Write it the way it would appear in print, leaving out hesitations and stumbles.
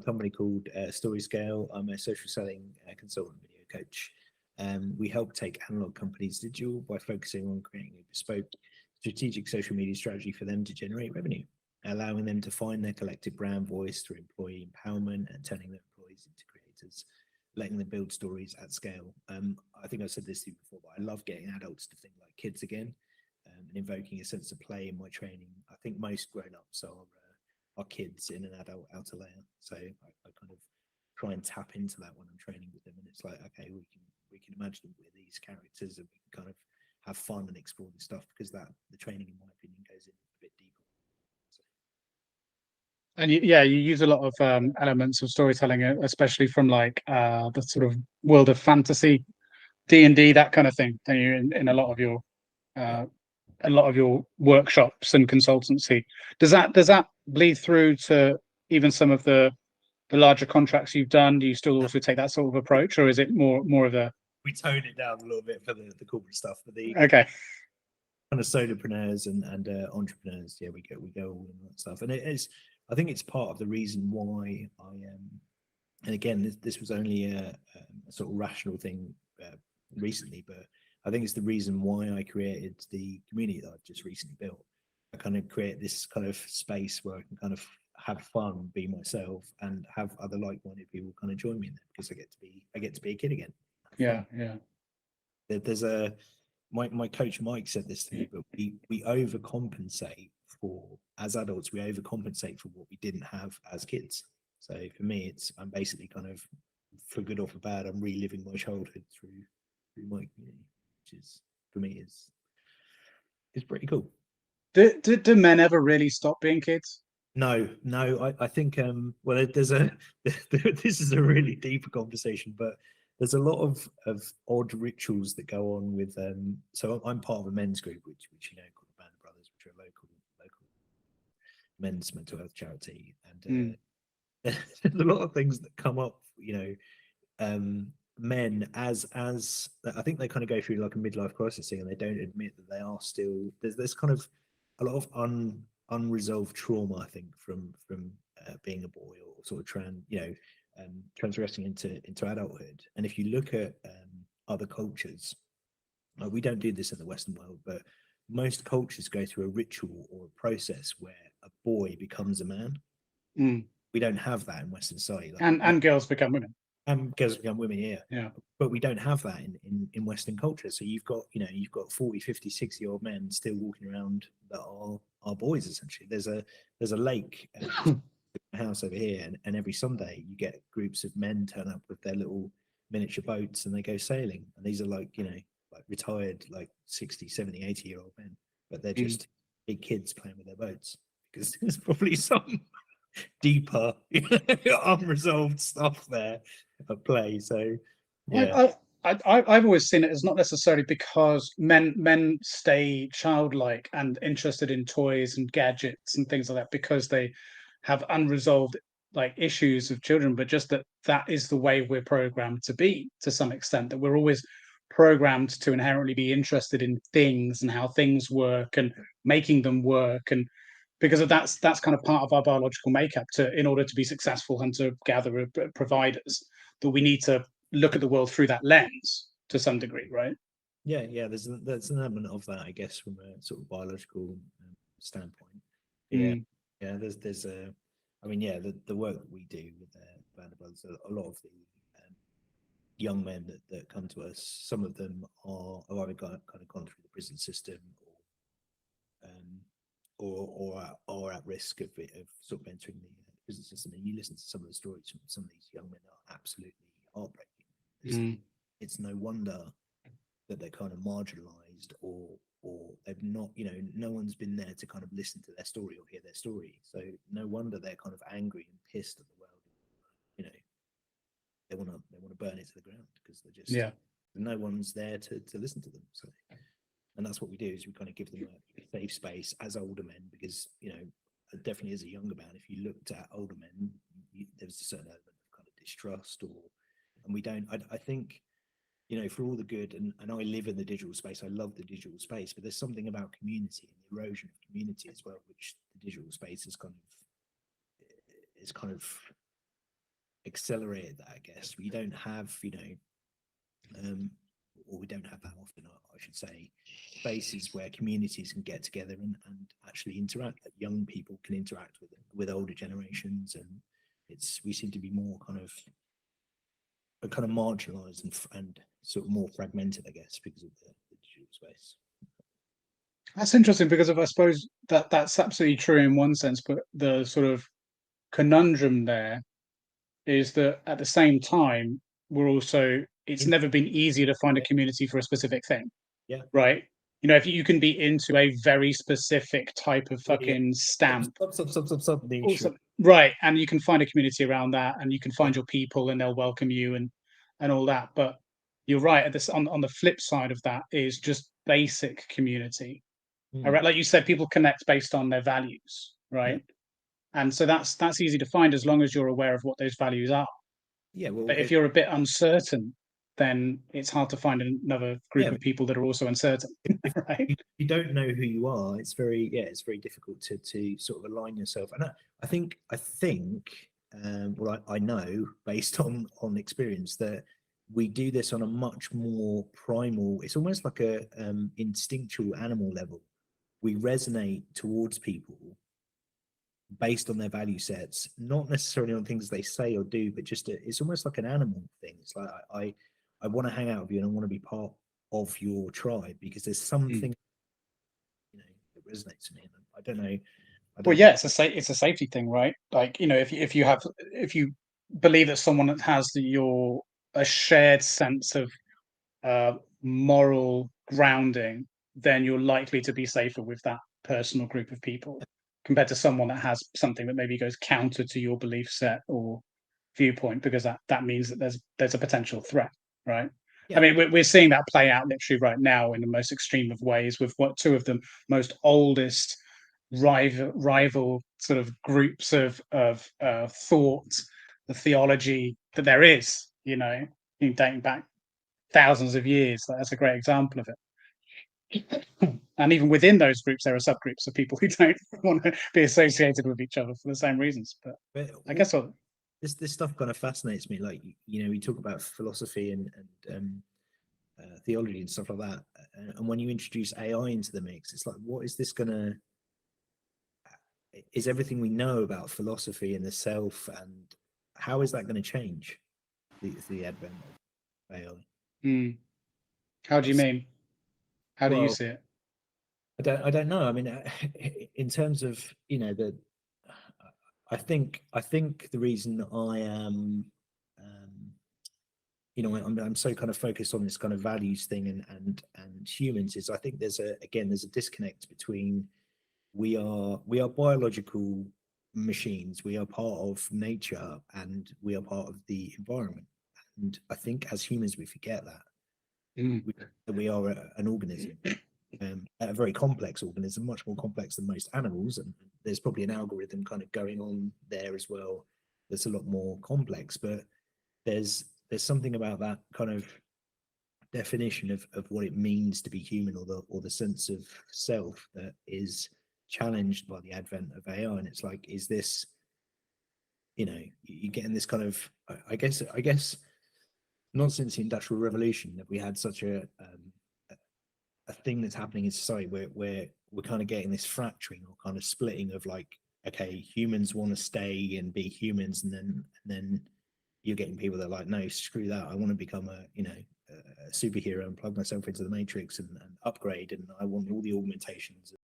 company called Storyscale. I'm a social selling consultant video coach. We help take analog companies digital by focusing on creating a bespoke strategic social media strategy for them to generate revenue, allowing them to find their collective brand voice through employee empowerment and turning their employees into creators, letting them build stories at scale. I think I said this to you before, but I love getting adults to think like kids again, and invoking a sense of play in my training. I think most grown-ups are kids in an adult outer layer. So I kind of try and tap into that when I'm training with them. And it's like, okay, we can imagine them with these characters and we can kind of have fun and explore this stuff, because that the training, in my opinion, goes in a bit deeper. So. And you use a lot of elements of storytelling, especially from like the sort of world of fantasy, D&D, that kind of thing. And you in a lot of your workshops and consultancy. Does that bleed through to even some of the larger contracts you've done? Do you still also take that sort of approach, or is it more of a? We tone it down a little bit for the corporate stuff, but the Okay. kind of solopreneurs and entrepreneurs, yeah, we go all in that stuff, and it is. I think it's part of the reason why I am. And again, this was only a sort of rational thing recently, but I think it's the reason why I created the community that I've just recently built. I kind of create this kind of space where I can kind of have fun, be myself, and have other like-minded people kind of join me in there, because I get to be a kid again. Yeah. There's my coach Mike said this to me, but we overcompensate for, as adults, we overcompensate for what we didn't have as kids. So for me, I'm basically kind of, for good or for bad, I'm reliving my childhood through my community, which is, for me, is pretty cool. Do men ever really stop being kids? No, I think well, there's a this is a really deeper conversation, but there's a lot of odd rituals that go on with so I'm part of a men's group which you know, called the Band of Brothers, which are a local men's mental health charity, and there's a lot of things that come up, you know, men as I think they kind of go through like a midlife crisis thing, and they don't admit that they are still, there's kind of a lot of unresolved trauma, I think, from being a boy, or sort of transgressing into adulthood. And if you look at other cultures, we don't do this in the Western world, but most cultures go through a ritual or a process where a boy becomes a man. We don't have that in Western society. Like, and girls become women. Girls become women, yeah. But we don't have that in Western culture. So you've got 40, 50, 60-year-old men still walking around that are boys, essentially. There's a lake house over here, and every Sunday you get groups of men turn up with their little miniature boats and they go sailing. And these are like retired, like 60, 70, 80-year-old men, but they're just big kids playing with their boats, because there's probably some deeper unresolved stuff there at play. So yeah. I've always seen it as not necessarily because men stay childlike and interested in toys and gadgets and things like that because they have unresolved like issues of children, but just that is the way we're programmed to be, to some extent, that we're always programmed to inherently be interested in things and how things work and making them work, and because of that's kind of part of our biological makeup, in order to be successful hunter gatherer providers, that we need to look at the world through that lens to some degree, right? Yeah, there's an element of that, I guess, from a sort of biological standpoint. There's a, I mean, the work that we do with the Band of Brothers, a lot of the young men that come to us, some of them have either kind of gone through the prison system, or are at risk of sort of entering the prison system. And you listen to some of the stories from some of these young men are absolutely heartbreaking. It's no wonder that they're kind of marginalized, or they've not, no one's been there to kind of listen to their story or hear their story. So no wonder they're kind of angry and pissed at the world. They want to burn it to the ground, because they're just no one's there to listen to them. So, and that's what we do, is we kind of give them a safe space as older men, because definitely as a younger man, if you looked at older men, there's a certain element of kind of distrust, and we don't. I think, for all the good, and I live in the digital space, I love the digital space, but there's something about community and the erosion of community as well, which the digital space is kind of accelerated that, I guess. We don't have, or we don't have that often, I should say, spaces where communities can get together and actually interact, that young people can interact with older generations. And we seem to be more kind of marginalized and sort of more fragmented, I guess, because of the digital space. That's interesting because I suppose that's absolutely true in one sense, but the sort of conundrum there is that at the same time, it's never been easier to find a community for a specific thing. Yeah. Right. If you can be into a very specific type of Yeah. fucking stamp. Niche. Right. And you can find a community around that, and you can find your people and they'll welcome you and all that. But you're right, on the flip side of that is just basic community. Right. Like you said, people connect based on their values, right? And so that's easy to find as long as you're aware of what those values are. Yeah. Well, But if you're a bit uncertain, then it's hard to find another group of people that are also uncertain. Right? If you don't know who you are, it's very difficult to sort of align yourself. And I think well, I know based on experience that we do this on a much more primal, it's almost like a instinctual animal level. We resonate towards people based on their value sets, not necessarily on things they say or do, but just it's almost like an animal thing. It's like I want to hang out with you and I want to be part of your tribe because there's something that resonates with me. I don't know. Well, yeah, it's a safety thing, right? Like, if you believe that someone has a shared sense of moral grounding, then you're likely to be safer with that personal group of people compared to someone that has something that maybe goes counter to your belief set or viewpoint, because that means that there's a potential threat, right? Yeah. I mean, we're seeing that play out literally right now in the most extreme of ways with two of the most oldest rival sort of groups of thought, the theology that there is, dating back thousands of years. That's a great example of it. And even within those groups, there are subgroups of people who don't want to be associated with each other for the same reasons. But I guess this stuff kind of fascinates me. Like, we talk about philosophy and theology and stuff like that. And when you introduce AI into the mix, it's like, what is this gonna? Is everything we know about philosophy and the self, and how is that going to change the advent of AI? How do you mean? How do you see it? I don't know. I mean, in terms of I think the reason I am I'm so kind of focused on this kind of values thing and humans is I think there's a disconnect between we are biological machines. We are part of nature and we are part of the environment. And I think as humans, we forget that we are an organism, a very complex organism, much more complex than most animals. And there's probably an algorithm kind of going on there as well that's a lot more complex. But there's something about that kind of definition of what it means to be human, or the sense of self that is challenged by the advent of AI. And it's like, is this, you're getting this kind of, I guess not since the Industrial Revolution that we had such a thing that's happening in society where we're kind of getting this fracturing or kind of splitting of like, okay, humans want to stay and be humans, and then you're getting people that are like, no, screw that, I want to become a superhero and plug myself into the matrix and upgrade, and I want all the augmentations